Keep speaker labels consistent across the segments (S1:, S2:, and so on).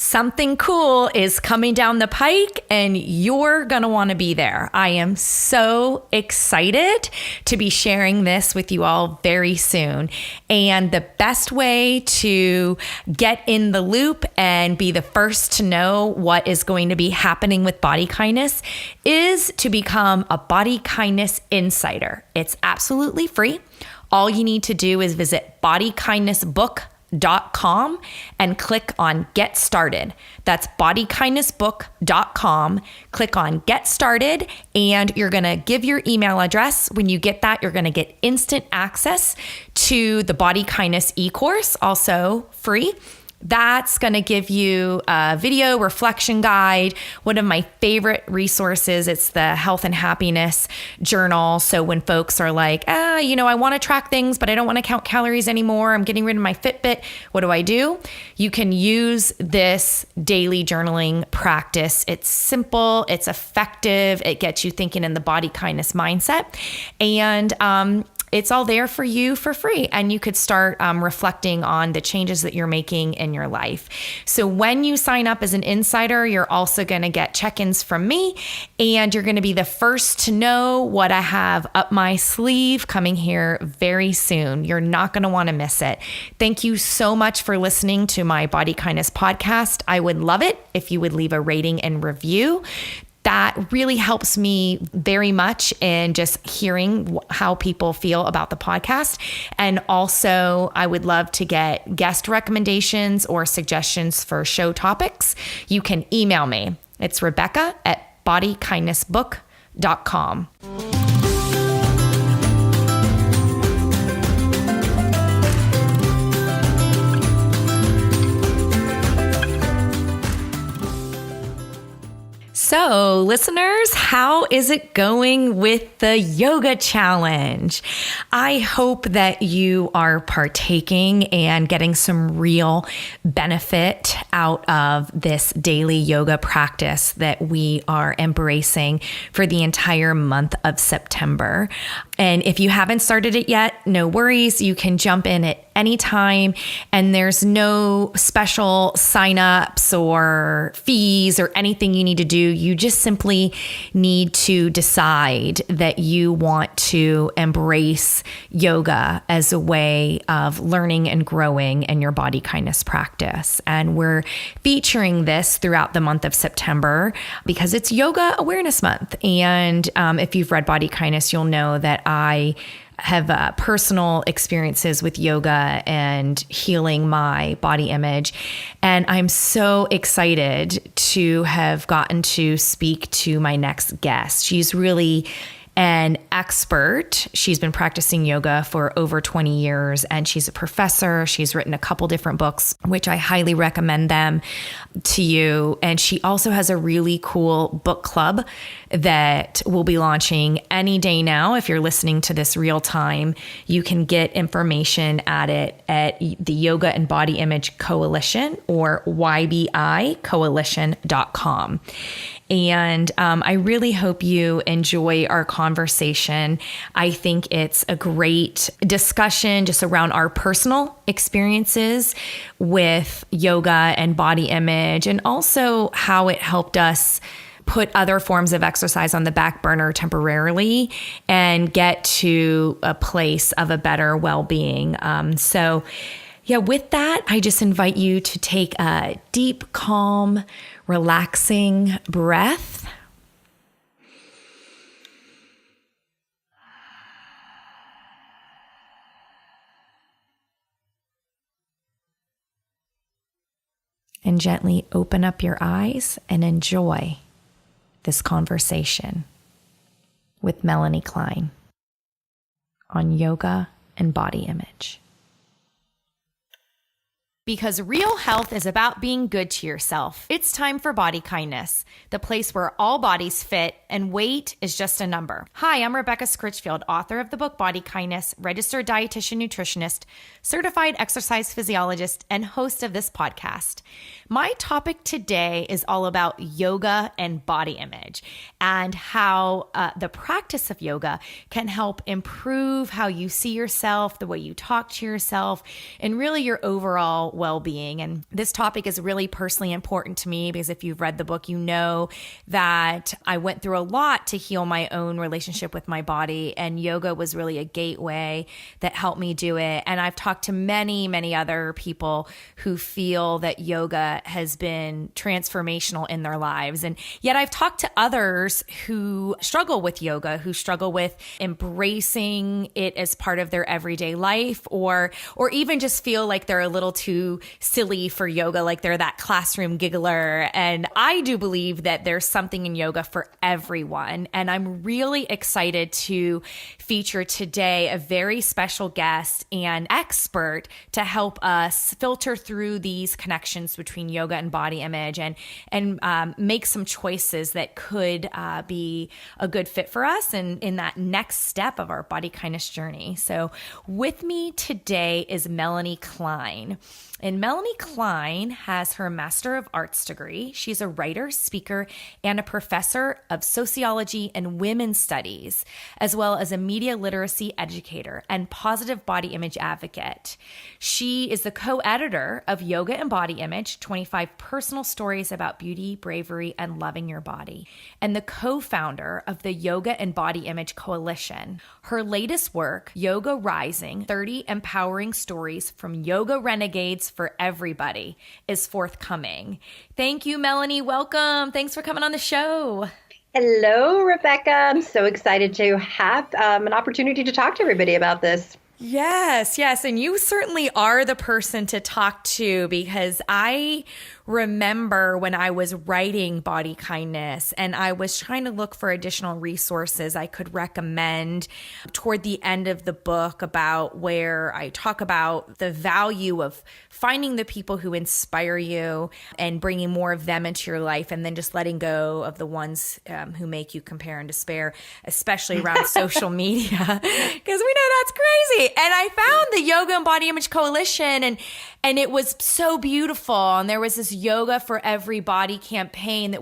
S1: Something cool is coming down the pike and you're going to want to be there. I am so excited to be sharing this with you all very soon. And the best way to get in the loop and be the first to know what is going to be happening with Body Kindness is to become a Body Kindness Insider. It's absolutely free. All you need to do is visit bodykindnessbook.com and click on Get Started. That's bodykindnessbook.com. Click on Get Started, and you're going to give your email address. When you get that, you're going to get instant access to the Body Kindness e-course, also free. That's going to give you a video reflection guide. One of my favorite resources, it's the Health and Happiness Journal. So when folks are like, I want to track things, but I don't want to count calories anymore. I'm getting rid of my Fitbit. What do? You can use this daily journaling practice. It's simple. It's effective. It gets you thinking in the body kindness mindset. And, it's all there for you for free. And you could start reflecting on the changes that you're making in your life. So when you sign up as an insider, you're also going to get check-ins from me, and you're going to be the first to know what I have up my sleeve coming here very soon. You're not going to want to miss it. Thank you so much for listening to my Body Kindness podcast. I would love it if you would leave a rating and review. That really helps me very much in just hearing how people feel about the podcast. And also, I would love to get guest recommendations or suggestions for show topics. You can email me. It's Rebecca@bodykindnessbook.com. So, listeners, how is it going with the yoga challenge? I hope that you are partaking and getting some real benefit out of this daily yoga practice that we are embracing for the entire month of September. And if you haven't started it yet, no worries. You can jump in at any time, and there's no special signups or fees or anything you need to do. You just simply need to decide that you want to embrace yoga as a way of learning and growing in your body kindness practice. And we're featuring this throughout the month of September because it's Yoga Awareness Month. And if you've read Body Kindness, you'll know that I have personal experiences with yoga and healing my body image. And I'm so excited to have gotten to speak to my next guest. She's really an expert. She's been practicing yoga for over 20 years, and she's a professor. She's written a couple different books, which I highly recommend them to you. And she also has a really cool book club that will be launching any day now. If you're listening to this real time, you can get information at it at the Yoga and Body Image Coalition, or YBIcoalition.com. And I really hope you enjoy our conversation. I think it's a great discussion just around our personal experiences with yoga and body image, and also how it helped us put other forms of exercise on the back burner temporarily and get to a place of a better well-being. With that, I just invite you to take a deep, calm, relaxing breath. And gently open up your eyes and enjoy this conversation with Melanie Klein on yoga and body image. Because real health is about being good to yourself. It's time for Body Kindness, the place where all bodies fit and weight is just a number. Hi, I'm Rebecca Scritchfield, author of the book Body Kindness, registered dietitian nutritionist, certified exercise physiologist, and host of this podcast. My topic today is all about yoga and body image, and how the practice of yoga can help improve how you see yourself, the way you talk to yourself, and really your overall mental well-being. And this topic is really personally important to me because if you've read the book, you know that I went through a lot to heal my own relationship with my body, and yoga was really a gateway that helped me do it. And I've talked to many, many other people who feel that yoga has been transformational in their lives. And yet I've talked to others who struggle with yoga, who struggle with embracing it as part of their everyday life, or even just feel like they're a little too silly for yoga, like they're that classroom giggler. And I do believe that there's something in yoga for everyone. And I'm really excited to feature today a very special guest and expert to help us filter through these connections between yoga and body image and make some choices that could be a good fit for us and in that next step of our body kindness journey. So with me today is Melanie Klein. And Melanie Klein has her Master of Arts degree. She's a writer, speaker, and a professor of sociology and women's studies, as well as a media literacy educator and positive body image advocate. She is the co-editor of Yoga and Body Image, 25 Personal Stories About Beauty, Bravery, and Loving Your Body, and the co-founder of the Yoga and Body Image Coalition. Her latest work, Yoga Rising, 30 Empowering Stories from Yoga Renegades for Everybody, is forthcoming. Thank you, Melanie. Welcome. Thanks for coming on the show.
S2: Hello, Rebecca. I'm so excited to have an opportunity to talk to everybody about this.
S1: Yes. And you certainly are the person to talk to, because I remember when I was writing Body Kindness and I was trying to look for additional resources I could recommend toward the end of the book, about where I talk about the value of finding the people who inspire you and bringing more of them into your life, and then just letting go of the ones who make you compare and despair, especially around social media, because we know that's crazy. And I found the Yoga and Body Image Coalition, and it was so beautiful. And there was this Yoga for Everybody campaign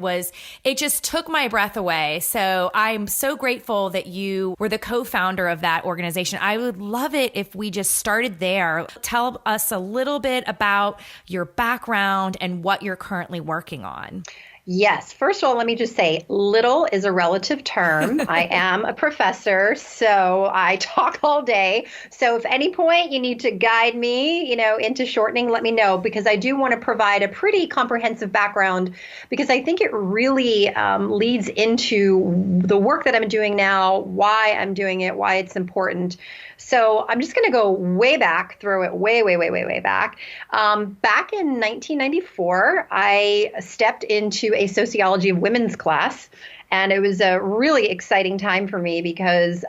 S1: it just took my breath away. So I'm so grateful that you were the co-founder of that organization. I would love it if we just started there. Tell us a little bit about your background and what you're currently working on.
S2: Yes. First of all, let me just say, little is a relative term. I am a professor, so I talk all day. So if at any point you need to guide me, into shortening, let me know, because I do want to provide a pretty comprehensive background, because I think it really leads into the work that I'm doing now, why I'm doing it, why it's important. So I'm just going to go way back, throw it way back. Back in 1994, I stepped into a sociology of women's class. And it was a really exciting time for me because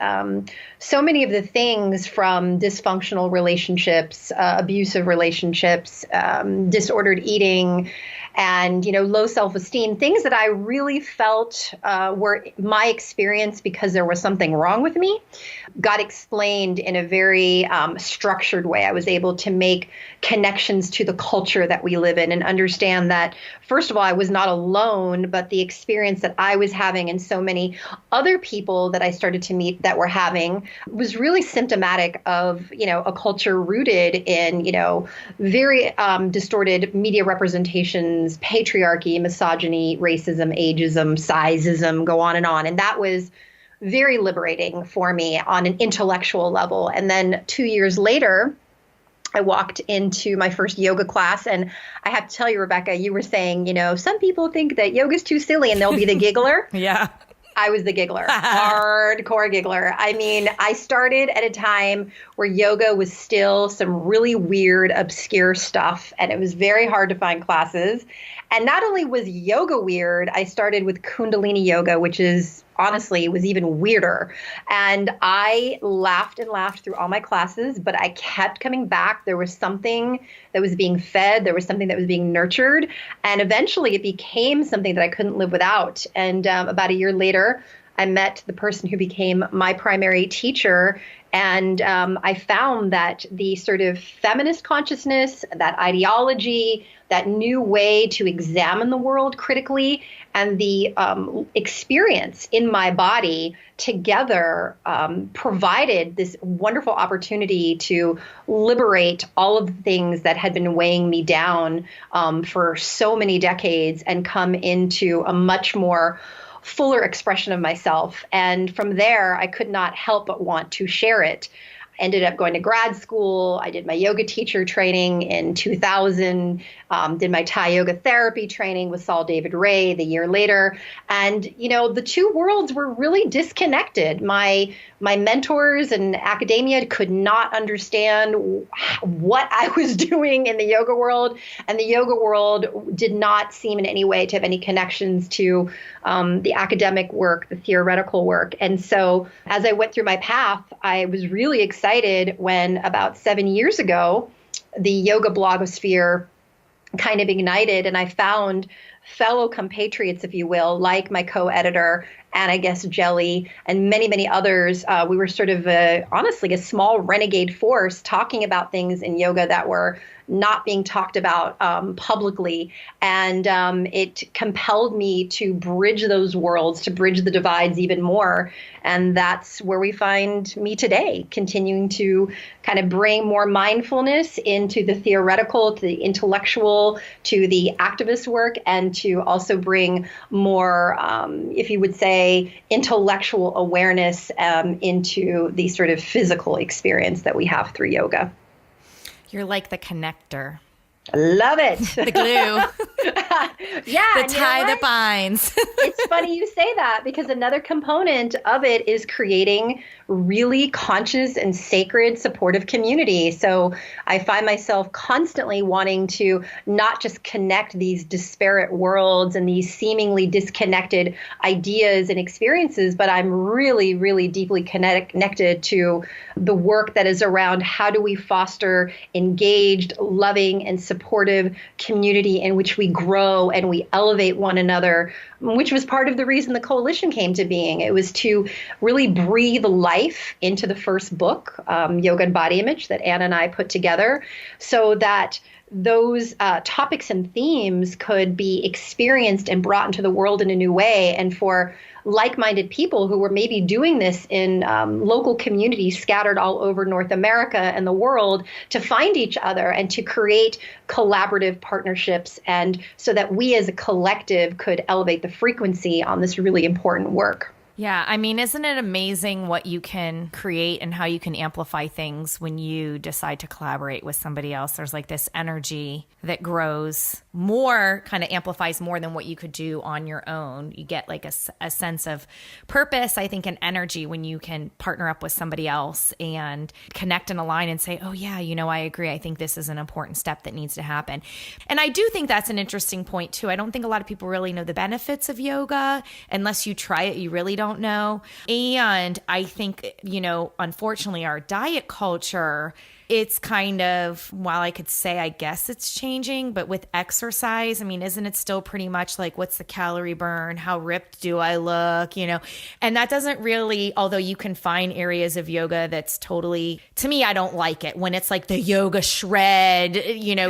S2: so many of the things, from dysfunctional relationships, abusive relationships, disordered eating, and, low self-esteem, things that I really felt were my experience because there was something wrong with me, got explained in a very structured way. I was able to make connections to the culture that we live in and understand that, first of all, I was not alone, but the experience that I was having and so many other people that I started to meet that were having was really symptomatic of, a culture rooted in, very distorted media representations, patriarchy, misogyny, racism, ageism, sizeism, go on. And that was very liberating for me on an intellectual level. And then 2 years later, I walked into my first yoga class, and I have to tell you, Rebecca, you were saying, some people think that yoga's too silly and they'll be the giggler.
S1: Yeah.
S2: I was the giggler, hardcore giggler. I mean, I started at a time where yoga was still some really weird, obscure stuff, and it was very hard to find classes. And not only was yoga weird, I started with Kundalini yoga, which is honestly was even weirder. And I laughed and laughed through all my classes, but I kept coming back. There was something that was being fed. There was something that was being nurtured. And eventually it became something that I couldn't live without. And about a year later, I met the person who became my primary teacher. And I found that the sort of feminist consciousness, that ideology, that new way to examine the world critically, and the experience in my body together provided this wonderful opportunity to liberate all of the things that had been weighing me down for so many decades and come into a much more fuller expression of myself. And from there, I could not help but want to share it. Ended up going to grad school. I did my yoga teacher training in 2000, did my Thai yoga therapy training with Saul David Ray the year later. And, the two worlds were really disconnected. My mentors in academia could not understand what I was doing in the yoga world. And the yoga world did not seem in any way to have any connections to the academic work, the theoretical work. And so as I went through my path, I was really excited when about 7 years ago, the yoga blogosphere kind of ignited, and I found fellow compatriots, if you will, like my co-editor, and I guess Jelly, and many, many others. We were sort of honestly a small renegade force talking about things in yoga that were not being talked about publicly. And it compelled me to bridge those worlds, to bridge the divides even more. And that's where we find me today, continuing to kind of bring more mindfulness into the theoretical, to the intellectual, to the activist work, and to also bring more, if you would say, intellectual awareness into the sort of physical experience that we have through yoga.
S1: You're like the connector.
S2: Love it.
S1: The glue.
S2: Yeah.
S1: The tie that binds.
S2: It's funny you say that, because another component of it is creating really conscious and sacred supportive community. So I find myself constantly wanting to not just connect these disparate worlds and these seemingly disconnected ideas and experiences, but I'm really, really deeply connected to the work that is around how do we foster engaged, loving, and supportive community in which we grow and we elevate one another, which was part of the reason the coalition came to being. It was to really breathe life into the first book, Yoga and Body Image, that Anna and I put together, so that those topics and themes could be experienced and brought into the world in a new way. And for like-minded people who were maybe doing this in local communities scattered all over North America and the world, to find each other and to create collaborative partnerships, and so that we as a collective could elevate the frequency on this really important work.
S1: Yeah. I mean, isn't it amazing what you can create and how you can amplify things when you decide to collaborate with somebody else? There's like this energy that grows more, kind of amplifies more than what you could do on your own. You get like a sense of purpose, I think, and energy when you can partner up with somebody else and connect and align and say, oh yeah, I agree. I think this is an important step that needs to happen. And I do think that's an interesting point too. I don't think a lot of people really know the benefits of yoga. Unless you try it, you really don't know. And I think, unfortunately, our diet culture, it's kind of, while I could say, I guess it's changing, but with exercise, I mean, isn't it still pretty much like, what's the calorie burn? How ripped do I look? And that doesn't really, although you can find areas of yoga that's totally, to me, I don't like it when it's like the yoga shred,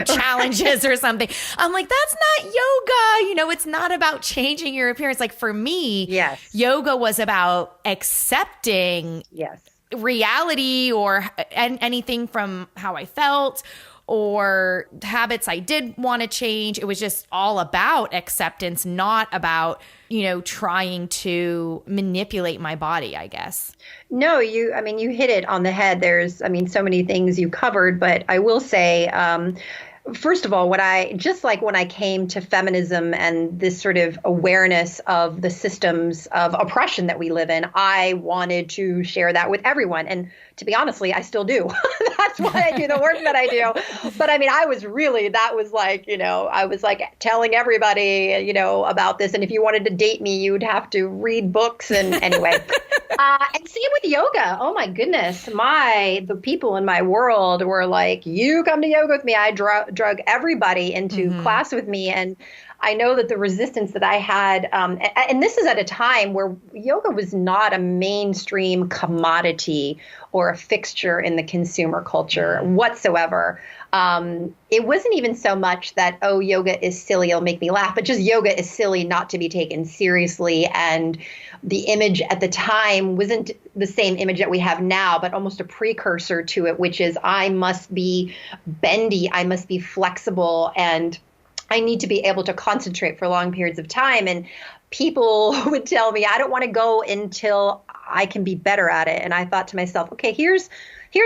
S1: challenges or something. I'm like, that's not yoga. It's not about changing your appearance. Like for me,
S2: yes,
S1: yoga was about accepting reality or anything from how I felt or habits I did want to change. It was just all about acceptance, not about, trying to manipulate my body, I guess.
S2: No, you hit it on the head. There's, so many things you covered, but I will say, first of all, when I came to feminism and this sort of awareness of the systems of oppression that we live in, I wanted to share that with everyone. And to be honestly, I still do. That's why I do the work that I do. But I was like telling everybody, about this. And if you wanted to date me, you'd have to read books. And anyway, and same with yoga. Oh my goodness. The people in my world were like, you come to yoga with me. I drug everybody into class with me. And I know that the resistance that I had, and this is at a time where yoga was not a mainstream commodity or a fixture in the consumer culture whatsoever. It wasn't even so much that, oh, yoga is silly, it'll make me laugh, but just yoga is silly not to be taken seriously. And the image at the time wasn't the same image that we have now, but almost a precursor to it, which is I must be bendy, I must be flexible, and I need to be able to concentrate for long periods of time. And people would tell me, I don't want to go until I can be better at it. And I thought to myself, okay, here's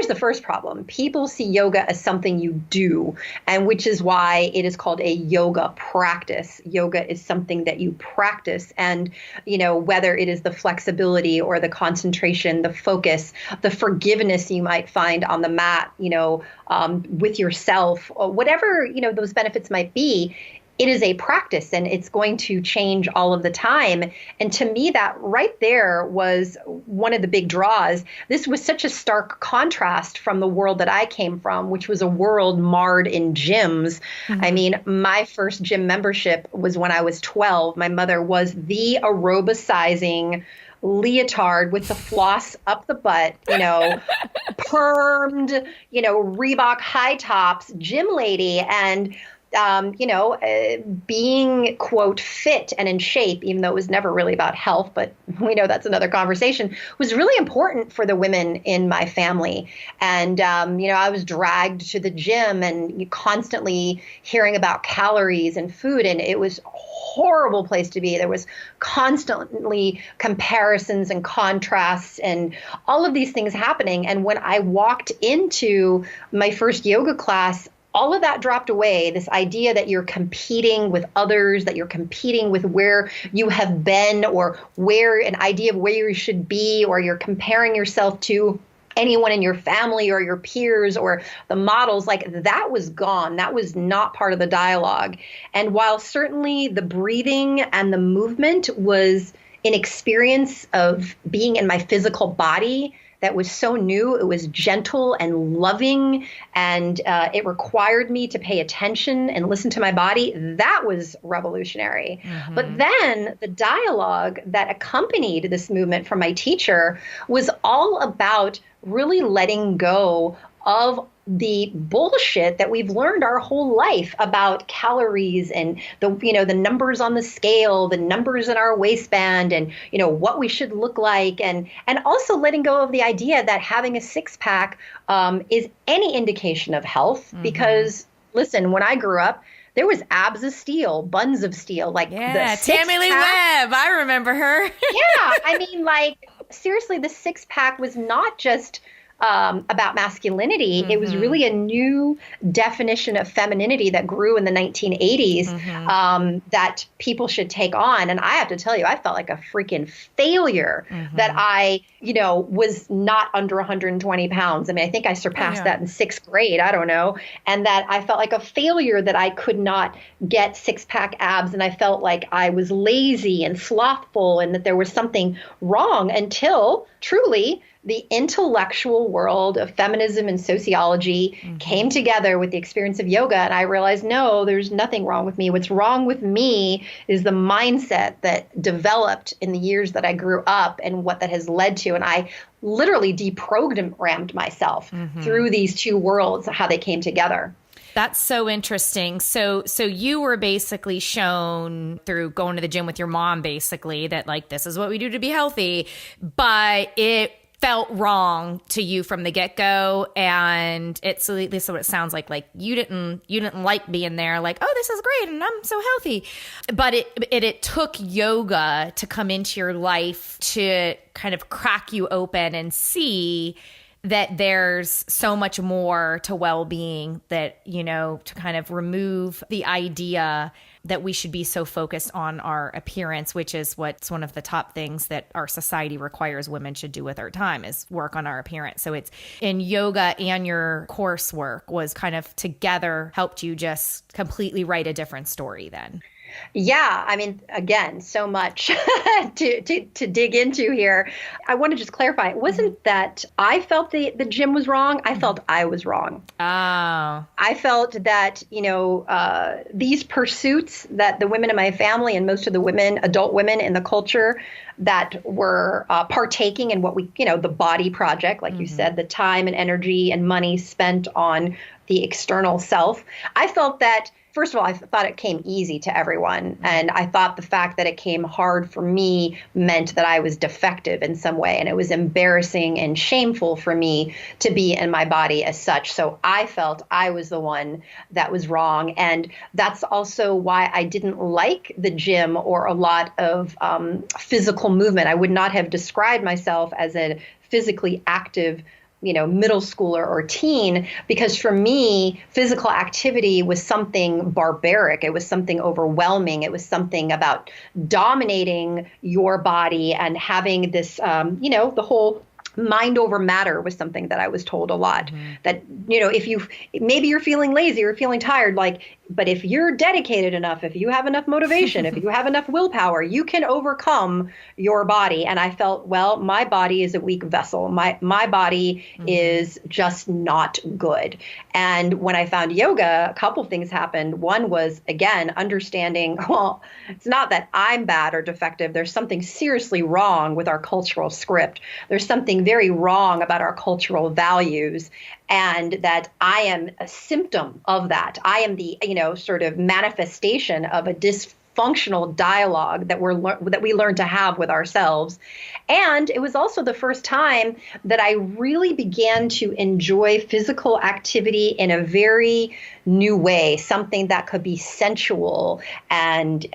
S2: the first problem. People see yoga as something you do, and which is why it is called a yoga practice. Yoga is something that you practice. And, whether it is the flexibility or the concentration, the focus, the forgiveness you might find on the mat, with yourself, or whatever, those benefits might be, it is a practice and it's going to change all of the time. And to me, that right there was one of the big draws. This was such a stark contrast from the world that I came from, which was a world marred in gyms. I mean, my first gym membership was when I was 12. My mother was the aerobicizing leotard with the floss up the butt, permed, Reebok high tops, gym lady. And being, quote, fit and in shape, even though it was never really about health, but we know that's another conversation, was really important for the women in my family. And, I was dragged to the gym and constantly hearing about calories and food, and it was a horrible place to be. There was constantly comparisons and contrasts and all of these things happening. And when I walked into my first yoga class, all of that dropped away. This idea that you're competing with others, that you're competing with where you have been or an idea of where you should be, or you're comparing yourself to anyone in your family or your peers or the models, like that was gone. That was not part of the dialogue. And while certainly the breathing and the movement was an experience of being in my physical body, that was so new. It was gentle and loving, and it required me to pay attention and listen to my body. That was revolutionary. But then the dialogue that accompanied this movement from my teacher was all about really letting go of the bullshit that we've learned our whole life about calories and the numbers on the scale, the numbers in our waistband, and what we should look like, and also letting go of the idea that having a six-pack is any indication of health. Because listen, when I grew up, there was abs of steel, buns of steel, like the
S1: Tammy Lee Webb. I remember her.
S2: I mean, like seriously, the six-pack was not just about masculinity. It was really a new definition of femininity that grew in the 1980s that people should take on. And I have to tell you, I felt like a freaking failure that I, was not under 120 pounds. I mean, I think I surpassed that in sixth grade. I don't know. And that I felt like a failure that I could not get six-pack abs. And I felt like I was lazy and slothful and that there was something wrong until truly the intellectual world of feminism and sociology came together with the experience of yoga. And I realized, no, there's nothing wrong with me. What's wrong with me is the mindset that developed in the years that I grew up and what that has led to. And I literally deprogrammed myself through these two worlds, how they came together.
S1: That's so interesting. So you were basically shown through going to the gym with your mom, basically, that like, this is what we do to be healthy, but it felt wrong to you from the get-go, and it's at least what it sounds like you didn't like being there, like, oh, this is great and I'm so healthy. But it took yoga to come into your life to kind of crack you open and see that there's so much more to well-being, that, to kind of remove the idea that we should be so focused on our appearance, which is what's one of the top things that our society requires women should do with our time, is work on our appearance. So it's in yoga, and your coursework was kind of together helped you just completely write a different story then.
S2: Yeah, I mean, again, so much to dig into here. I want to just clarify. It wasn't that I felt the gym was wrong. I felt I was wrong.
S1: Oh.
S2: I felt that, these pursuits that the women in my family and most of the women, adult women in the culture that were partaking in what we, the body project, like you said, the time and energy and money spent on the external self. I felt that, first of all, I thought it came easy to everyone. And I thought the fact that it came hard for me meant that I was defective in some way. And it was embarrassing and shameful for me to be in my body as such. So I felt I was the one that was wrong. And that's also why I didn't like the gym or a lot of physical movement. I would not have described myself as a physically active middle schooler or teen, because for me, physical activity was something barbaric. It was something overwhelming. It was something about dominating your body and having this, the whole mind over matter was something that I was told a lot. That, if maybe you're feeling lazy or feeling tired, but if you're dedicated enough, if you have enough motivation, if you have enough willpower, you can overcome your body. And I felt, well, my body is a weak vessel. My body is just not good. And when I found yoga, a couple things happened. One was, again, understanding, well, it's not that I'm bad or defective. There's something seriously wrong with our cultural script. There's something very wrong about our cultural values, and that I am a symptom of that. I am the, sort of manifestation of a dysfunctional dialogue that we learn to have with ourselves. And it was also the first time that I really began to enjoy physical activity in a very new way, something that could be sensual and,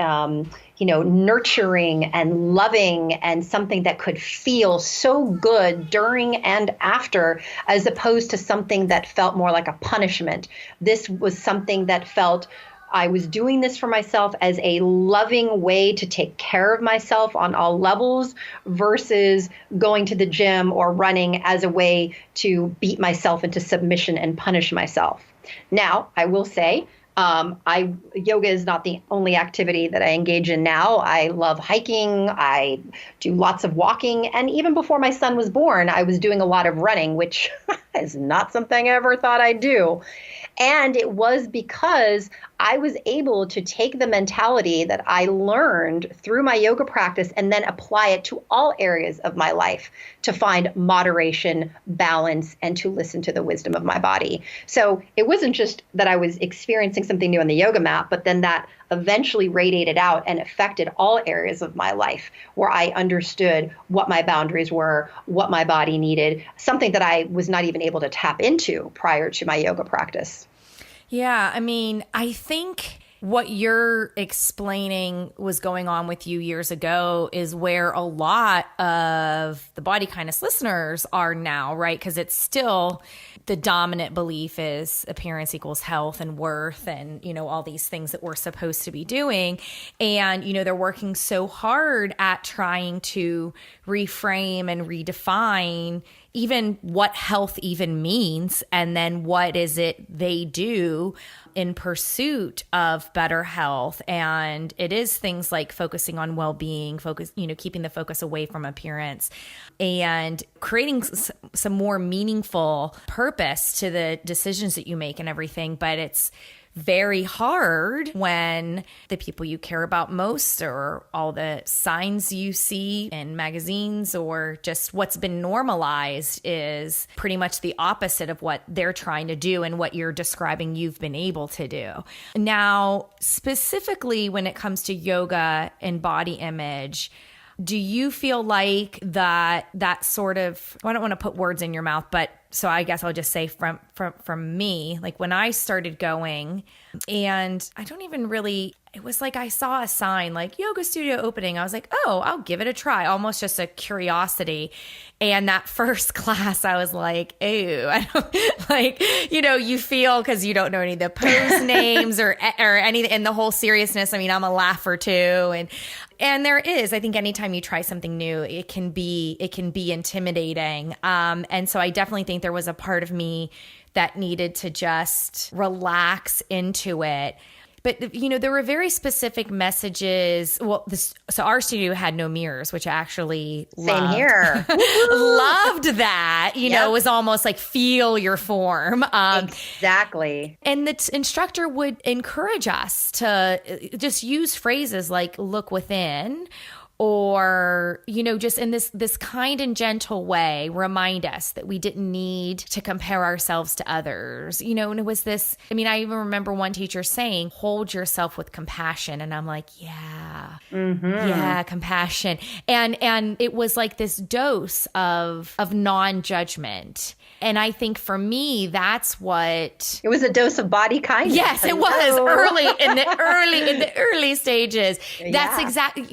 S2: nurturing and loving, and something that could feel so good during and after, as opposed to something that felt more like a punishment. This was something that felt I was doing this for myself as a loving way to take care of myself on all levels, versus going to the gym or running as a way to beat myself into submission and punish myself. Now, I will say, yoga is not the only activity that I engage in now. I love hiking. I do lots of walking. And even before my son was born, I was doing a lot of running, which is not something I ever thought I'd do. And it was because I was able to take the mentality that I learned through my yoga practice and then apply it to all areas of my life to find moderation, balance, and to listen to the wisdom of my body. So it wasn't just that I was experiencing something new on the yoga mat, but then that eventually radiated out and affected all areas of my life, where I understood what my boundaries were, what my body needed, something that I was not even able to tap into prior to my yoga practice.
S1: Yeah, I mean, I think what you're explaining was going on with you years ago is where a lot of the Body Kindness listeners are now, right? Because it's still the dominant belief is appearance equals health and worth and, all these things that we're supposed to be doing. And, they're working so hard at trying to reframe and redefine even what health even means, and then what is it they do in pursuit of better health. And it is things like focusing on well-being, keeping the focus away from appearance, and creating some more meaningful purpose to the decisions that you make and everything. But it's very hard when the people you care about most, or all the signs you see in magazines, or just what's been normalized, is pretty much the opposite of what they're trying to do and what you're describing you've been able to do. Now, specifically when it comes to yoga and body image, do you feel like that sort of, I don't want to put words in your mouth, but so I guess I'll just say from me, like when I started going, and I don't even really, it was like I saw a sign like yoga studio opening. I was like, oh, I'll give it a try. Almost just a curiosity. And that first class, I was like, ew, I don't like, you feel, because you don't know any of the pose names or anything, and the whole seriousness. I mean, I'm a laugher too. And there is, I think anytime you try something new, it can be intimidating. And so I definitely think there was a part of me that needed to just relax into it. But, there were very specific messages. Well, so our studio had no mirrors, which I actually
S2: Same
S1: loved.
S2: here.
S1: Loved that. It was almost like feel your form.
S2: Exactly.
S1: And the instructor would encourage us to just use phrases like look within, or, just in this kind and gentle way, remind us that we didn't need to compare ourselves to others, and it was this, I even remember one teacher saying, hold yourself with compassion. And I'm like, yeah, compassion. And it was like this dose of non-judgment. And I think for me, that's what
S2: it was, a dose of body kindness.
S1: Yes, it was in the early stages. Yeah. That's exactly,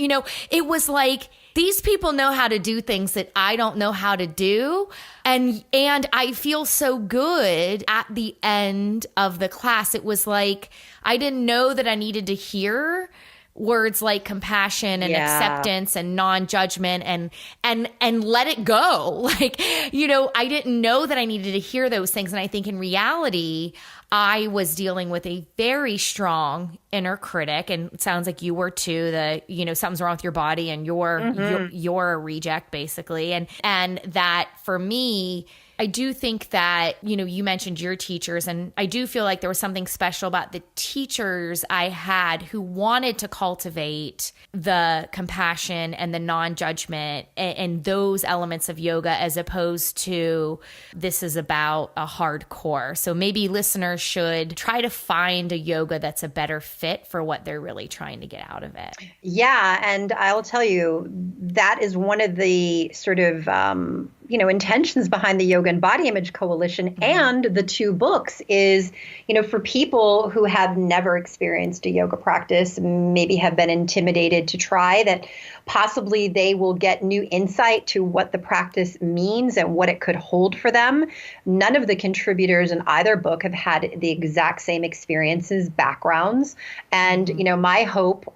S1: it was like, these people know how to do things that I don't know how to do. And I feel so good at the end of the class. It was like, I didn't know that I needed to hear words like compassion and acceptance and non-judgment and let it go. Like, I didn't know that I needed to hear those things. And I think in reality, I was dealing with a very strong inner critic, and it sounds like you were too, that, something's wrong with your body and you're a reject basically. And that for me, I do think that, you mentioned your teachers, and I do feel like there was something special about the teachers I had who wanted to cultivate the compassion and the non-judgment and those elements of yoga, as opposed to this is about a hardcore. So maybe listeners should try to find a yoga that's a better fit for what they're really trying to get out of it.
S2: Yeah. And I'll tell you, that is one of the sort of, intentions behind the Yoga and Body Image Coalition and the two books is, for people who have never experienced a yoga practice, maybe have been intimidated to try, that possibly they will get new insight to what the practice means and what it could hold for them. None of the contributors in either book have had the exact same experiences, backgrounds. And, my hope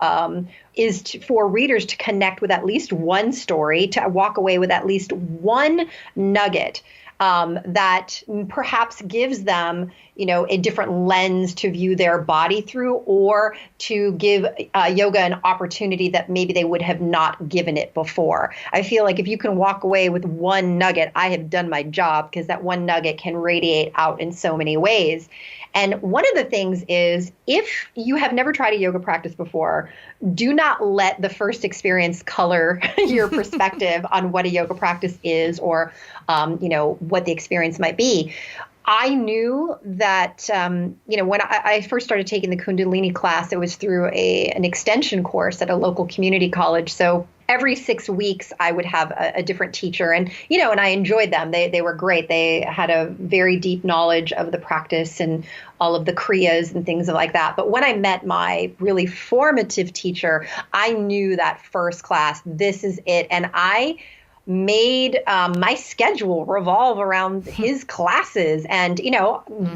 S2: is for readers to connect with at least one story, to walk away with at least one nugget that perhaps gives them, a different lens to view their body through, or to give yoga an opportunity that maybe they would have not given it before. I feel like if you can walk away with one nugget, I have done my job, because that one nugget can radiate out in so many ways. And one of the things is, if you have never tried a yoga practice before, do not let the first experience color your perspective on what a yoga practice is, or, what the experience might be. I knew that, when I first started taking the Kundalini class, it was through an extension course at a local community college. So every 6 weeks, I would have a different teacher, and I enjoyed them. They were great. They had a very deep knowledge of the practice and all of the kriyas and things like that. But when I met my really formative teacher, I knew that first class, this is it. And I made my schedule revolve around his classes. And,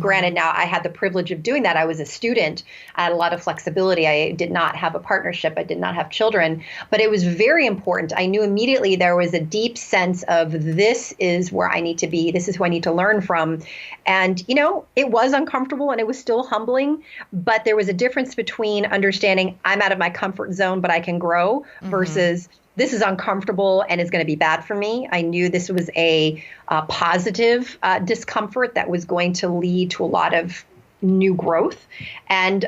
S2: granted, now I had the privilege of doing that. I was a student. I had a lot of flexibility. I did not have a partnership. I did not have children, but it was very important. I knew immediately there was a deep sense of, this is where I need to be. This is who I need to learn from. And, it was uncomfortable and it was still humbling, but there was a difference between understanding I'm out of my comfort zone, but I can grow, versus this is uncomfortable and is going to be bad for me. I knew this was a positive discomfort that was going to lead to a lot of new growth. And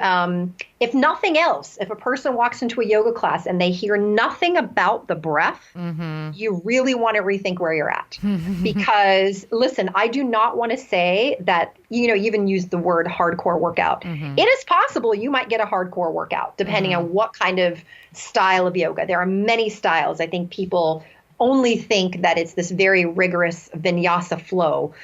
S2: if nothing else, if a person walks into a yoga class and they hear nothing about the breath, you really want to rethink where you're at. Because listen, I do not want to say that, you even use the word hardcore workout. It is possible you might get a hardcore workout depending on what kind of style of yoga. There are many styles. I think people only think that it's this very rigorous vinyasa flow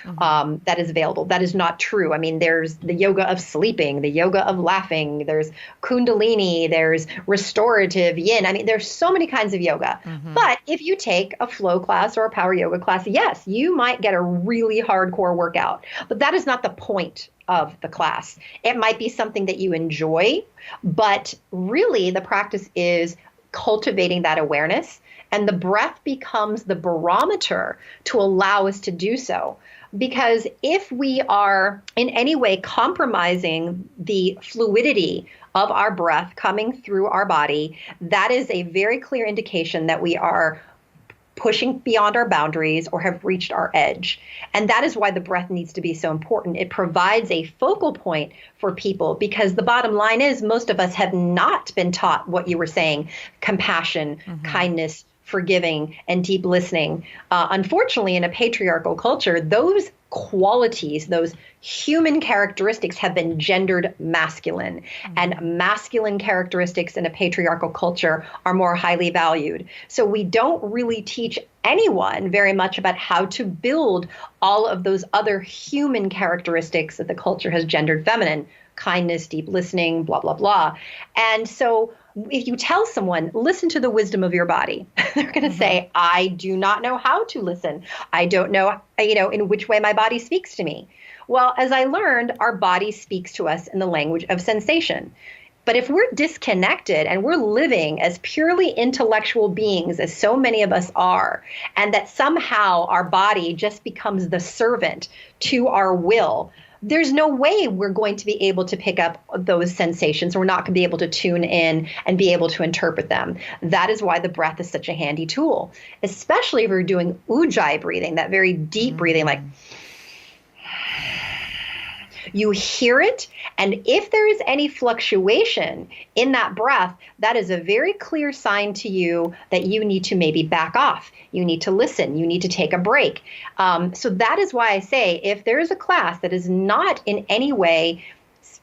S2: that is available. That is not true. I mean, there's the yoga of sleeping, the yoga of laughing, there's Kundalini, there's restorative yin. I mean, there's so many kinds of yoga. But if you take a flow class or a power yoga class, yes, you might get a really hardcore workout. But that is not the point of the class. It might be something that you enjoy, but really the practice is cultivating that awareness. And the breath becomes the barometer to allow us to do so. Because if we are in any way compromising the fluidity of our breath coming through our body, that is a very clear indication that we are pushing beyond our boundaries or have reached our edge. And that is why the breath needs to be so important. It provides a focal point for people, because the bottom line is most of us have not been taught what you were saying: compassion, kindness, forgiving, and deep listening. Unfortunately, in a patriarchal culture, those qualities, those human characteristics have been gendered masculine, and masculine characteristics in a patriarchal culture are more highly valued. So we don't really teach anyone very much about how to build all of those other human characteristics that the culture has gendered feminine: kindness, deep listening, blah, blah, blah. And so if you tell someone, listen to the wisdom of your body, they're going to say, I do not know how to listen. I don't know, in which way my body speaks to me. Well, as I learned, our body speaks to us in the language of sensation. But if we're disconnected and we're living as purely intellectual beings, as so many of us are, and that somehow our body just becomes the servant to our will, there's no way we're going to be able to pick up those sensations. We're not going to be able to tune in and be able to interpret them. That is why the breath is such a handy tool, especially if we're doing ujjayi breathing, that very deep breathing, like you hear it. And if there is any fluctuation in that breath, that is a very clear sign to you that you need to maybe back off. You need to listen. You need to take a break. So that is why I say, if there is a class that is not in any way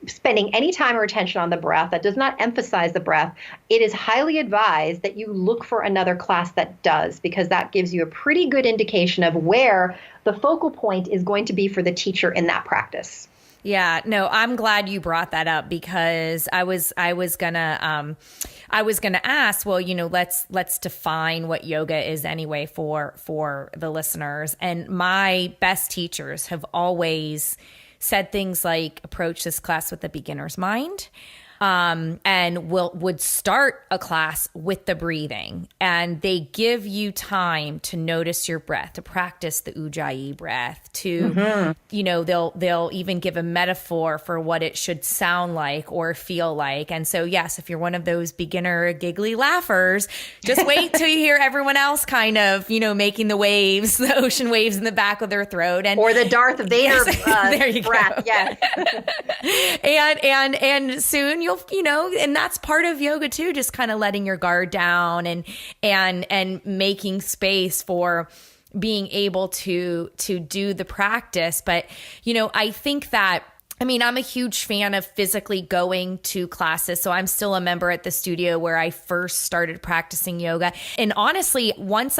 S2: spending any time or attention on the breath, that does not emphasize the breath, it is highly advised that you look for another class that does, because that gives you a pretty good indication of where the focal point is going to be for the teacher in that practice.
S1: Yeah, no, I'm glad you brought that up, because I was gonna ask, well, let's define what yoga is anyway for the listeners. And my best teachers have always said things like, approach this class with a beginner's mind. And would start a class with the breathing, and they give you time to notice your breath, to practice the ujjayi breath, to, they'll even give a metaphor for what it should sound like or feel like. And so, yes, if you're one of those beginner giggly laughers, just wait till you hear everyone else kind of, making the waves, the ocean waves in the back of their throat, or
S2: the Darth Vader
S1: there you
S2: breath.
S1: Go.
S2: Yes.
S1: and soon you'll, and that's part of yoga too, just kind of letting your guard down and making space for being able to do the practice. But, I think that, I'm a huge fan of physically going to classes. So I'm still a member at the studio where I first started practicing yoga. And honestly, once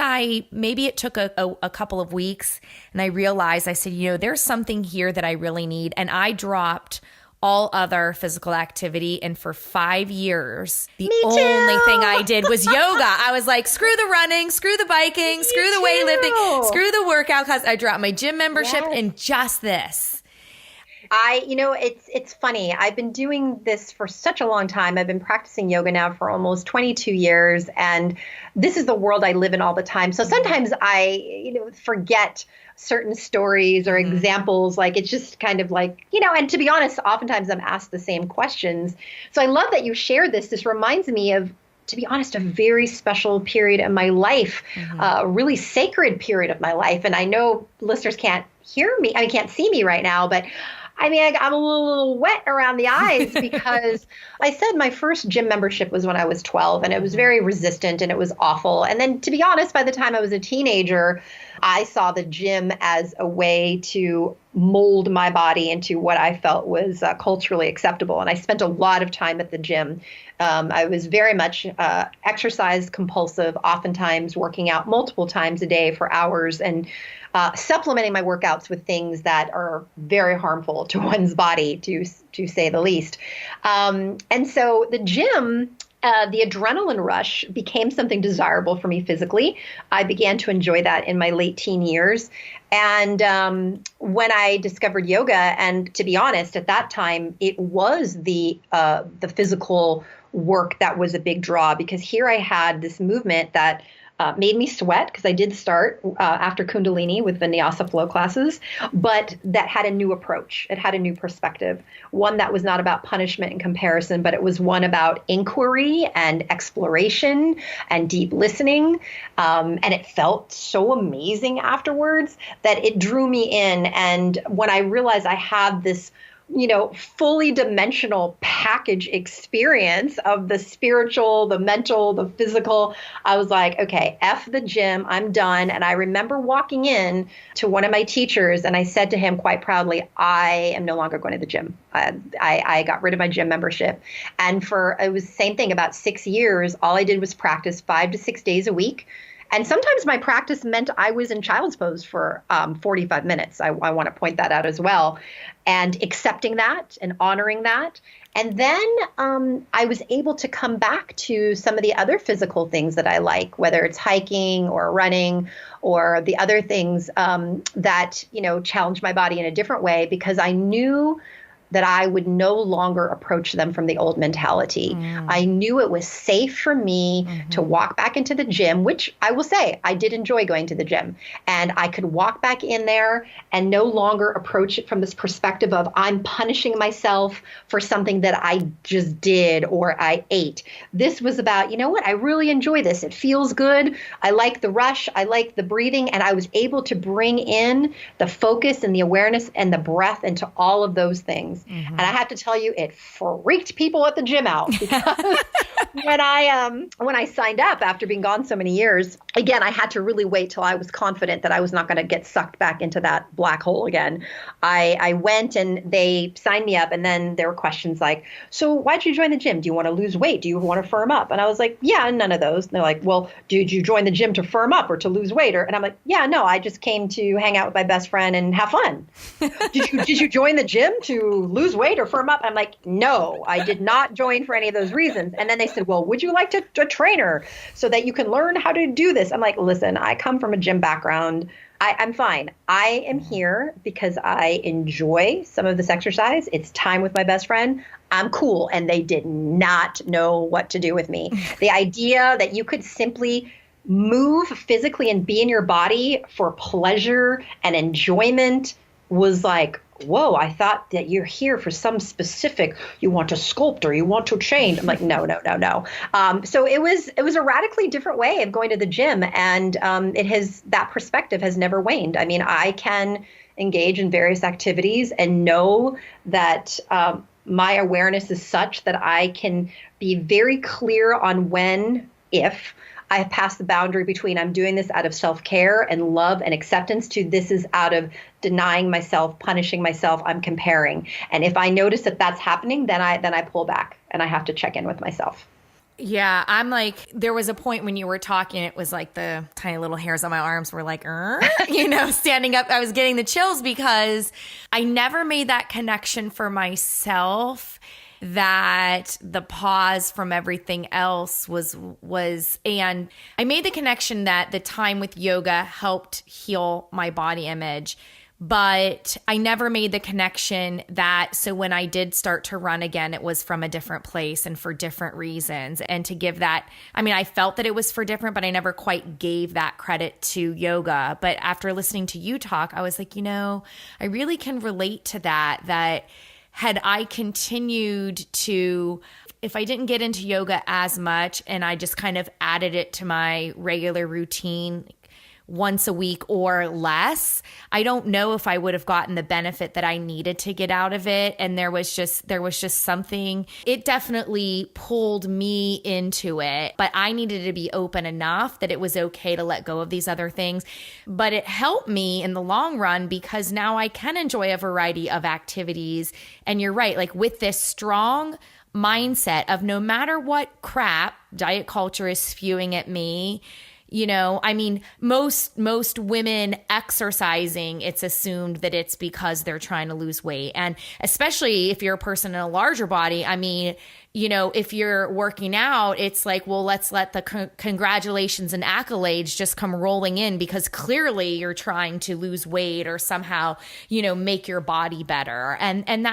S1: maybe it took a couple of weeks, and I realized, I said, there's something here that I really need. And I dropped all other physical activity. And for 5 years, the only thing I did was yoga. I was like, screw the running, screw the biking, screw the weightlifting, screw the workout class. I dropped my gym membership and just this.
S2: It's funny. I've been doing this for such a long time. I've been practicing yoga now for almost 22 years, and this is the world I live in all the time. So sometimes I, forget certain stories or examples. Like, it's just kind of like, and to be honest, oftentimes I'm asked the same questions. So I love that you shared this. This reminds me of, to be honest, a very special period in my life, a really sacred period of my life. And I know listeners can't hear me, can't see me right now, but I'm a little wet around the eyes because I said my first gym membership was when I was 12, and it was very resistant and it was awful. And then, to be honest, by the time I was a teenager, I saw the gym as a way to mold my body into what I felt was culturally acceptable. And I spent a lot of time at the gym. I was very much exercise compulsive, oftentimes working out multiple times a day for hours, and supplementing my workouts with things that are very harmful to one's body, to say the least. And so the gym, the adrenaline rush became something desirable for me physically. I began to enjoy that in my late teen years. And when I discovered yoga, and to be honest, at that time, it was the physical work that was a big draw, because here I had this movement that made me sweat because I did start after Kundalini with Vinyasa flow classes, but that had a new approach. It had a new perspective, one that was not about punishment and comparison, but it was one about inquiry and exploration and deep listening. And it felt so amazing afterwards that it drew me in. And when I realized I had this fully dimensional package experience of the spiritual, the mental, the physical, I was like, okay, F the gym, I'm done. And I remember walking in to one of my teachers and I said to him quite proudly, I am no longer going to the gym. I got rid of my gym membership. And it was the same thing, about 6 years, all I did was practice 5 to 6 days a week. And sometimes my practice meant I was in child's pose for 45 minutes. I want to point that out as well. And accepting that and honoring that. And then I was able to come back to some of the other physical things that I like, whether it's hiking or running or the other things that, challenge my body in a different way, because I knew that I would no longer approach them from the old mentality. I knew it was safe for me to walk back into the gym, which I will say, I did enjoy going to the gym. And I could walk back in there and no longer approach it from this perspective of I'm punishing myself for something that I just did or I ate. This was about, I really enjoy this. It feels good. I like the rush. I like the breathing. And I was able to bring in the focus and the awareness and the breath into all of those things. And I have to tell you, it freaked people at the gym out because when I signed up after being gone so many years, again, I had to really wait till I was confident that I was not going to get sucked back into that black hole again. I went and they signed me up, and then there were questions like, so why'd you join the gym? Do you want to lose weight? Do you want to firm up? And I was like, yeah, none of those. And they're like, well, did you join the gym to firm up or to lose weight? And I'm like, yeah, no, I just came to hang out with my best friend and have fun. Did you join the gym to lose weight or firm up? I'm like, no, I did not join for any of those reasons. And then they said, well, would you like a trainer so that you can learn how to do this? I'm like, listen, I come from a gym background. I'm fine. I am here because I enjoy some of this exercise. It's time with my best friend. I'm cool. And they did not know what to do with me. The idea that you could simply move physically and be in your body for pleasure and enjoyment was like, whoa, I thought that you're here for some specific, you want to sculpt or you want to change. I'm like, no. So it was a radically different way of going to the gym. And that perspective has never waned. I mean, I can engage in various activities and know that my awareness is such that I can be very clear on if I have passed the boundary between I'm doing this out of self-care and love and acceptance to this is out of denying myself, punishing myself, I'm comparing. And if I notice that that's happening, then I pull back and I have to check in with myself.
S1: Yeah, I'm like, there was a point when you were talking, it was like the tiny little hairs on my arms were like, standing up. I was getting the chills because I never made that connection for myself, that the pause from everything else was, and I made the connection that the time with yoga helped heal my body image. But I never made the connection that, so when I did start to run again, it was from a different place and for different reasons. And to give that, I mean, I felt that it was for different, but I never quite gave that credit to yoga. But after listening to you talk, I was like, I really can relate to that had I continued to, if I didn't get into yoga as much and I just kind of added it to my regular routine once a week or less, I don't know if I would have gotten the benefit that I needed to get out of it. And there was just something, it definitely pulled me into it, but I needed to be open enough that it was okay to let go of these other things. But it helped me in the long run because now I can enjoy a variety of activities. And you're right, like with this strong mindset of no matter what crap diet culture is spewing at me, I mean, most women exercising, it's assumed that it's because they're trying to lose weight. And especially if you're a person in a larger body, I mean, if you're working out, it's like, well, let's let the congratulations and accolades just come rolling in because clearly you're trying to lose weight or somehow, make your body better. And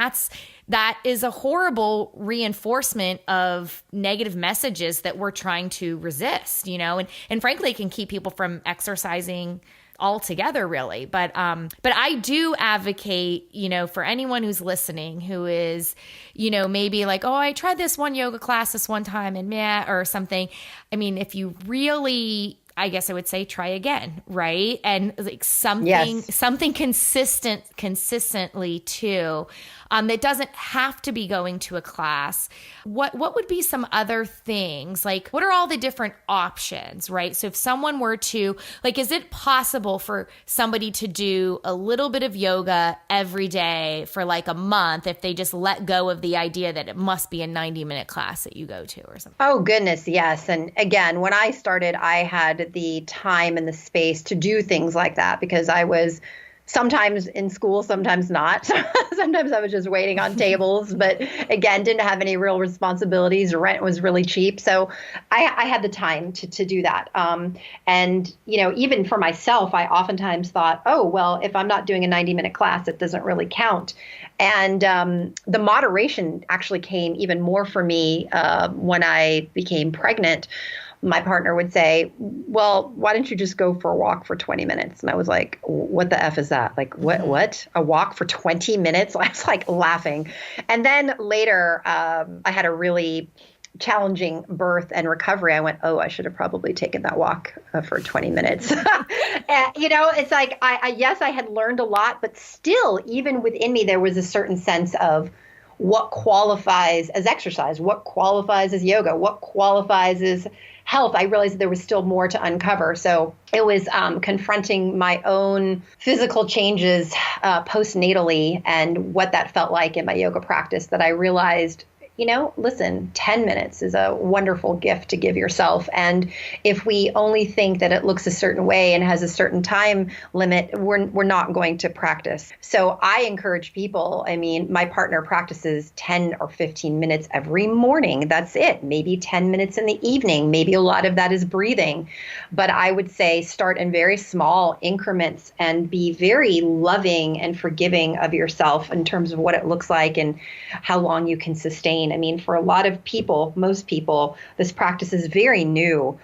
S1: that is a horrible reinforcement of negative messages that we're trying to resist, and frankly, it can keep people from exercising altogether, really. But I do advocate, for anyone who's listening who is, maybe like, oh, I tried this one yoga class this one time and meh, or something. I mean, if you really, I guess I would say try again, right? And like something consistently too, that doesn't have to be going to a class. What would be some other things? Like, what are all the different options, right? So if someone were to, like, is it possible for somebody to do a little bit of yoga every day for like a month if they just let go of the idea that it must be a 90-minute class that you go to or something?
S2: Oh, goodness, yes. And again, when I started, I had the time and the space to do things like that because I was sometimes in school, sometimes not. Sometimes I was just waiting on tables, but again, didn't have any real responsibilities. Rent was really cheap. So I had the time to do that. And, even for myself, I oftentimes thought, oh, well, if I'm not doing a 90-minute class, it doesn't really count. And the moderation actually came even more for me when I became pregnant. My partner would say, well, why don't you just go for a walk for 20 minutes? And I was like, what the F is that? Like, what? A walk for 20 minutes? I was like laughing. And then later, I had a really challenging birth and recovery. I went, oh, I should have probably taken that walk for 20 minutes. And, it's like, yes, I had learned a lot, but still, even within me, there was a certain sense of what qualifies as exercise, what qualifies as yoga, what qualifies as health. I realized that there was still more to uncover. So it was confronting my own physical changes postnatally and what that felt like in my yoga practice that I realized, listen, 10 minutes is a wonderful gift to give yourself. And if we only think that it looks a certain way and has a certain time limit, we're not going to practice. So I encourage people, my partner practices 10 or 15 minutes every morning. That's it. Maybe 10 minutes in the evening. Maybe a lot of that is breathing. But I would say start in very small increments and be very loving and forgiving of yourself in terms of what it looks like and how long you can sustain. For a lot of people, most people, this practice is very new,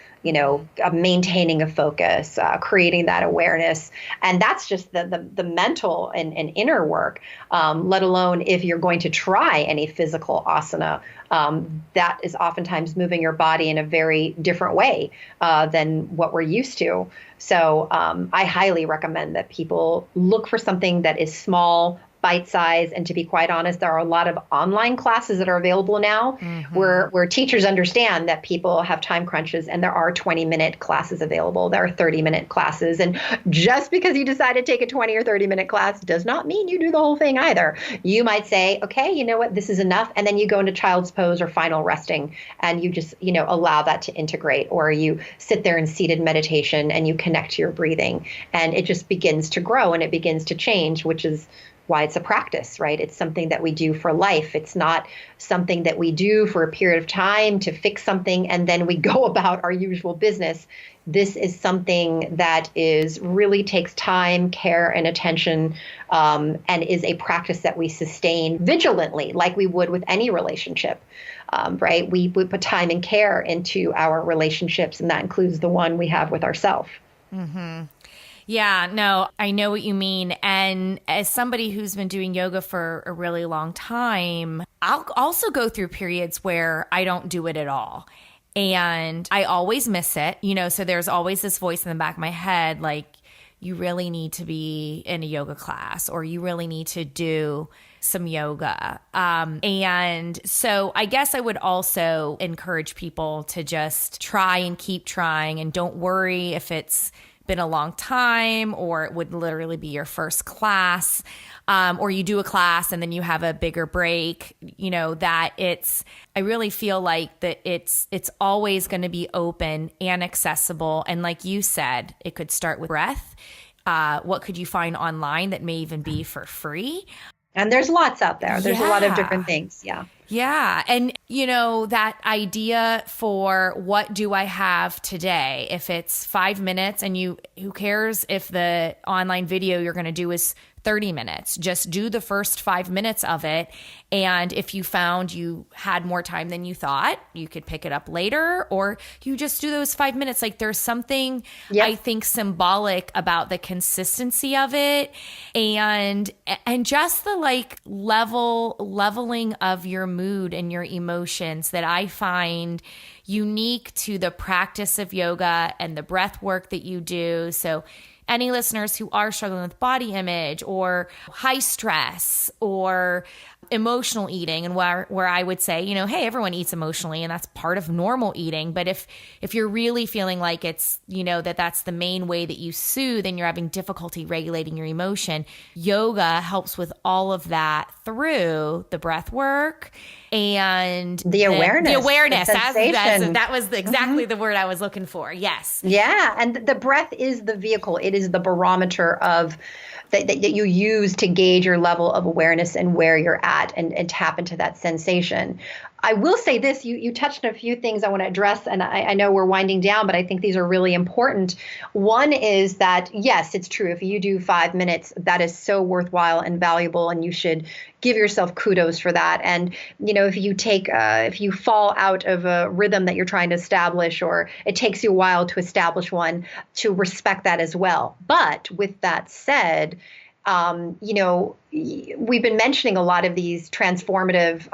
S2: maintaining a focus, creating that awareness. And that's just the mental and inner work, let alone if you're going to try any physical asana. That is oftentimes moving your body in a very different way than what we're used to. So I highly recommend that people look for something that is small, bite size. And to be quite honest, there are a lot of online classes that are available now where teachers understand that people have time crunches and there are 20-minute classes available. There are 30-minute classes. And just because you decide to take a 20 or 30-minute class does not mean you do the whole thing either. You might say, okay, you know what, this is enough. And then you go into child's pose or final resting and you just, allow that to integrate, or you sit there in seated meditation and you connect to your breathing and it just begins to grow and it begins to change, which is why it's a practice, right? It's something that we do for life. It's not something that we do for a period of time to fix something and then we go about our usual business. This is something that really takes time, care, and attention, and is a practice that we sustain vigilantly, like we would with any relationship, right? We put time and care into our relationships, and that includes the one we have with ourselves.
S1: Mm-hmm. Yeah, no, I know what you mean. And as somebody who's been doing yoga for a really long time, I'll also go through periods where I don't do it at all. And I always miss it, so there's always this voice in the back of my head, like, you really need to be in a yoga class or you really need to do some yoga. And so I guess I would also encourage people to just try and keep trying and don't worry if it's been a long time or it would literally be your first class, or you do a class and then you have a bigger break, I really feel like that it's always going to be open and accessible. And like you said, it could start with breath. What could you find online that may even be for free?
S2: And there's lots out there. There's a lot of different things. Yeah.
S1: Yeah. And, that idea for what do I have today? If it's 5 minutes and who cares if the online video you're going to do is 30 minutes. Just do the first 5 minutes of it. And if you found you had more time than you thought, you could pick it up later, or you just do those 5 minutes. Like there's something I think symbolic about the consistency of it, and just the like leveling of your mood and your emotions that I find unique to the practice of yoga and the breath work that you do. So any listeners who are struggling with body image or high stress or emotional eating, and where I would say, you know, hey, everyone eats emotionally and that's part of normal eating. But if you're really feeling like it's, you know, that's the main way that you soothe and you're having difficulty regulating your emotion, yoga helps with all of that through the breath work and
S2: the awareness.
S1: The awareness.
S2: The sensation.
S1: That was exactly the word I was looking for. Yes.
S2: Yeah. And the breath is the vehicle. It is the barometer of that you use to gauge your level of awareness and where you're at and tap into that sensation. I will say this, you touched on a few things I want to address, and I know we're winding down, but I think these are really important. One is that, yes, it's true. If you do 5 minutes, that is so worthwhile and valuable, and you should give yourself kudos for that. And, you know, if you fall out of a rhythm that you're trying to establish, or it takes you a while to establish one, to respect that as well. But with that said, you know, we've been mentioning a lot of these transformative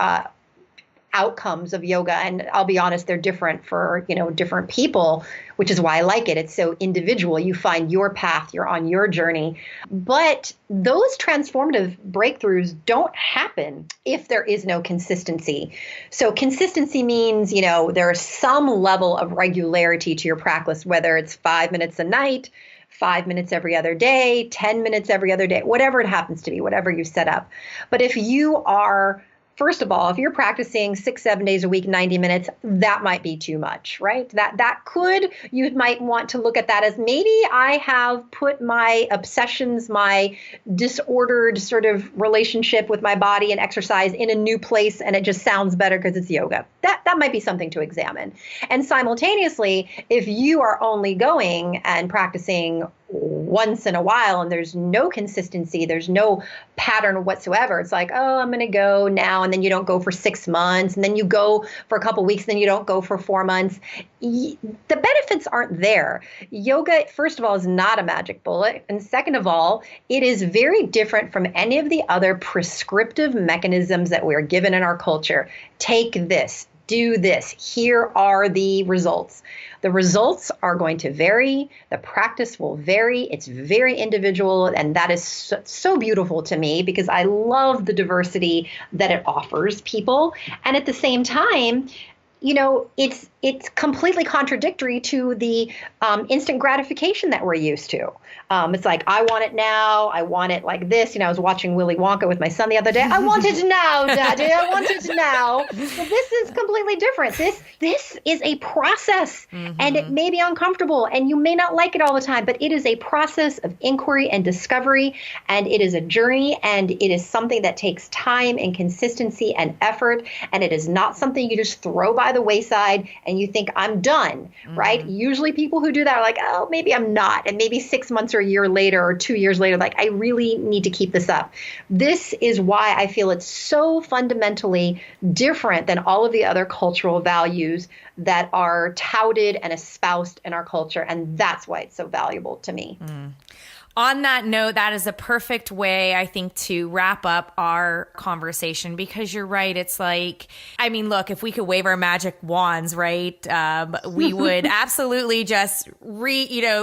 S2: outcomes of yoga. And I'll be honest, they're different for, you know, different people, which is why I like it. It's so individual. You find your path, you're on your journey. But those transformative breakthroughs don't happen if there is no consistency. So consistency means, you know, there's some level of regularity to your practice, whether it's 5 minutes a night, 5 minutes every other day, 10 minutes every other day, whatever it happens to be, whatever you set up. But if you are First of all, if you're practicing 6-7 days a week, 90 minutes, that might be too much, right? You might want to look at that as maybe I have put my obsessions, my disordered sort of relationship with my body and exercise in a new place, and it just sounds better because it's yoga. That might be something to examine. And simultaneously, if you are only going and practicing once in a while and there's no consistency, there's no pattern whatsoever. It's like, oh, I'm going to go now, and then you don't go for 6 months, and then you go for a couple of weeks, and then you don't go for 4 months. The benefits aren't there. Yoga, first of all, is not a magic bullet. And second of all, it is very different from any of the other prescriptive mechanisms that we're given in our culture. Take this, do this. Here are the results. The results are going to vary. The practice will vary. It's very individual. And that is so beautiful to me because I love the diversity that it offers people. And at the same time, you know, it's completely contradictory to the instant gratification that we're used to. It's like, I want it now. I want it like this. You know, I was watching Willy Wonka with my son the other day. I want it now, Daddy. I want it now. But this is completely different. This is a process, and it may be uncomfortable, and you may not like it all the time, but it is a process of inquiry and discovery, and it is a journey, and it is something that takes time and consistency and effort, and it is not something you just throw by the wayside and you think, I'm done, right? Usually people who do that are like, oh, maybe I'm not. And maybe 6 months or a year later or 2 years later, like, I really need to keep this up. This is why I feel it's so fundamentally different than all of the other cultural values that are touted and espoused in our culture. And that's why it's so valuable to me.
S1: On that note, that is a perfect way, I think, to wrap up our conversation, because you're right. It's like, I mean, look, if we could wave our magic wands, right, we would absolutely just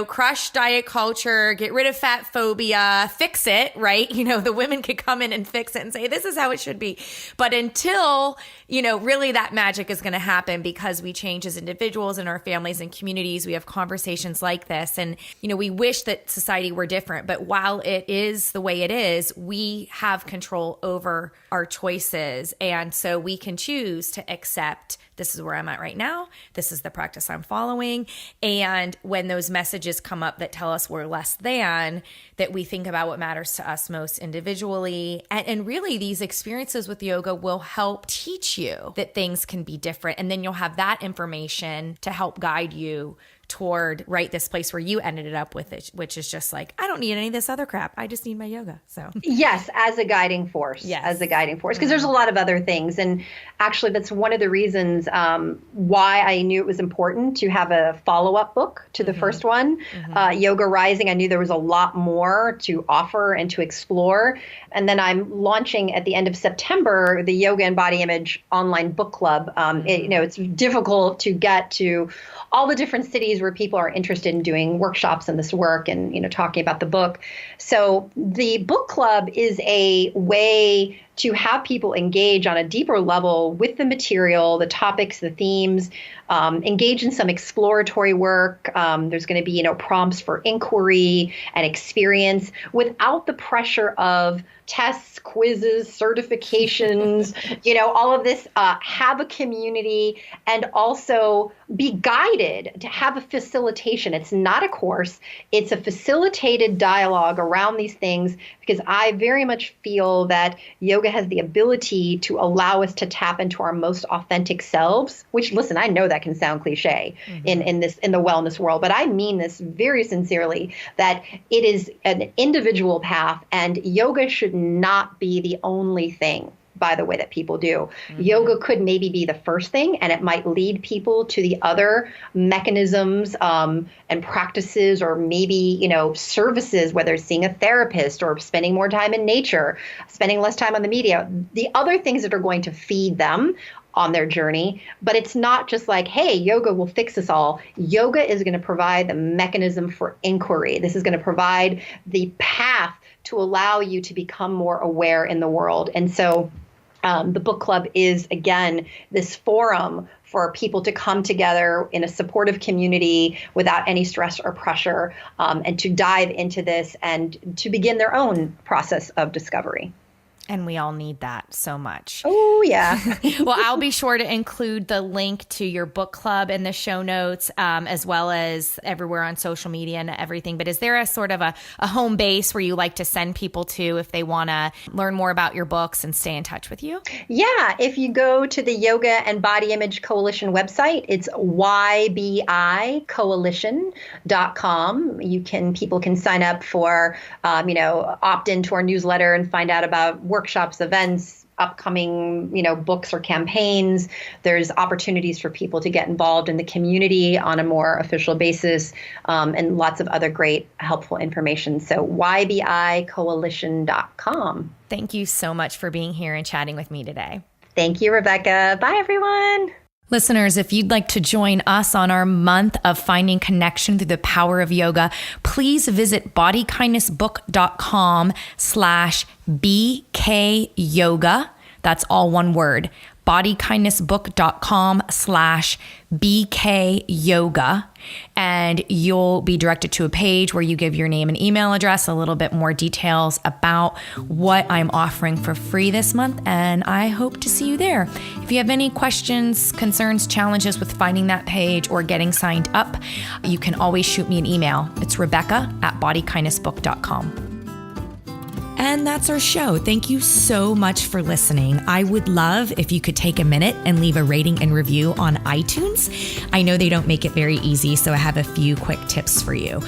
S1: crush diet culture, get rid of fat phobia, fix it, right? You know, the women could come in and fix it and say, this is how it should be. But until, you know, really that magic is going to happen because we change as individuals in our families and communities, we have conversations like this. And, you know, we wish that society were different. But while it is the way it is, we have control over our choices. And so we can choose to accept this is where I'm at right now. This is the practice I'm following. And when those messages come up that tell us we're less than, that we think about what matters to us most individually. And really, these experiences with yoga will help teach you that things can be different. And then you'll have that information to help guide you toward this place where you ended up with it, which is just like, I don't need any of this other crap. I just need my yoga. So
S2: yes, as a guiding force, because there's a lot of other things. And actually, that's one of the reasons why I knew it was important to have a follow-up book to the first one, Yoga Rising. I knew there was a lot more to offer and to explore. And then I'm launching at the end of September, the Yoga and Body Image online book club. It's difficult to get to all the different cities where people are interested in doing workshops in this work and, talking about the book. So the book club is a way to have people engage on a deeper level with the material, the topics, the themes, engage in some exploratory work. There's going to be, prompts for inquiry and experience without the pressure of tests, quizzes, certifications, all of this. Have a community and also be guided to have a facilitation. It's not a course. It's a facilitated dialogue around these things, because I very much feel that yoga has the ability to allow us to tap into our most authentic selves, which, listen, I know that can sound cliche in the wellness world, but I mean this very sincerely, that it is an individual path, and yoga should not be the only thing, by the way, that people do. Yoga could maybe be the first thing, and it might lead people to the other mechanisms and practices, or maybe, services, whether it's seeing a therapist or spending more time in nature, spending less time on the media, the other things that are going to feed them on their journey. But it's not just like, hey, yoga will fix us all. Yoga is going to provide the mechanism for inquiry. This is going to provide the path to allow you to become more aware in the world. And so the book club is, again, this forum for people to come together in a supportive community without any stress or pressure, and to dive into this and to begin their own process of discovery.
S1: And we all need that so much.
S2: Oh, yeah.
S1: Well, I'll be sure to include the link to your book club in the show notes, as well as everywhere on social media and everything. But is there a sort of a home base where you like to send people to if they want to learn more about your books and stay in touch with you?
S2: Yeah. If you go to the Yoga and Body Image Coalition website, it's ybicoalition.com. People can sign up for, opt into our newsletter and find out about workshops, events, upcoming, books or campaigns. There's opportunities for people to get involved in the community on a more official basis, and lots of other great helpful information. So ybicoalition.com.
S1: Thank you so much for being here and chatting with me today.
S2: Thank you, Rebecca. Bye, everyone.
S1: Listeners, if you'd like to join us on our month of finding connection through the power of yoga, please visit bodykindnessbook.com/BKyoga. That's all one word. bodykindnessbook.com/BKyoga. And you'll be directed to a page where you give your name and email address, a little bit more details about what I'm offering for free this month. And I hope to see you there. If you have any questions, concerns, challenges with finding that page or getting signed up, you can always shoot me an email. It's Rebecca@bodykindnessbook.com. And that's our show. Thank you so much for listening. I would love if you could take a minute and leave a rating and review on iTunes. I know they don't make it very easy, so I have a few quick tips for you.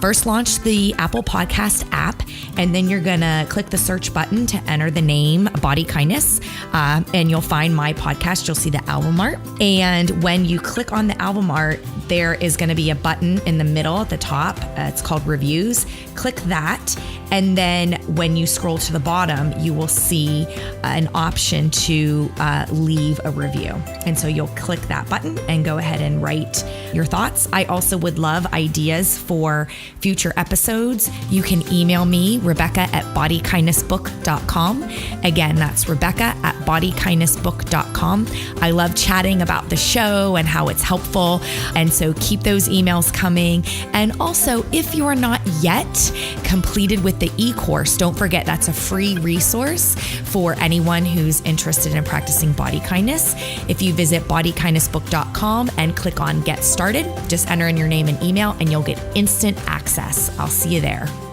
S1: First, launch the Apple Podcast app, and then you're going to click the search button to enter the name Body Kindness, and you'll find my podcast. You'll see the album art. And when you click on the album art, there is going to be a button in the middle at the top. It's called Reviews. Click that. And then when you scroll to the bottom, you will see an option to leave a review. And so you'll click that button and go ahead and write your thoughts. I also would love ideas for future episodes. You can email me, Rebecca@bodykindnessbook.com. Again, that's Rebecca@bodykindnessbook.com. I love chatting about the show and how it's helpful. And so keep those emails coming. And also, if you are not yet completed with the e-course, don't don't forget, that's a free resource for anyone who's interested in practicing body kindness. If you visit bodykindnessbook.com and click on Get Started, just enter in your name and email and you'll get instant access. I'll see you there.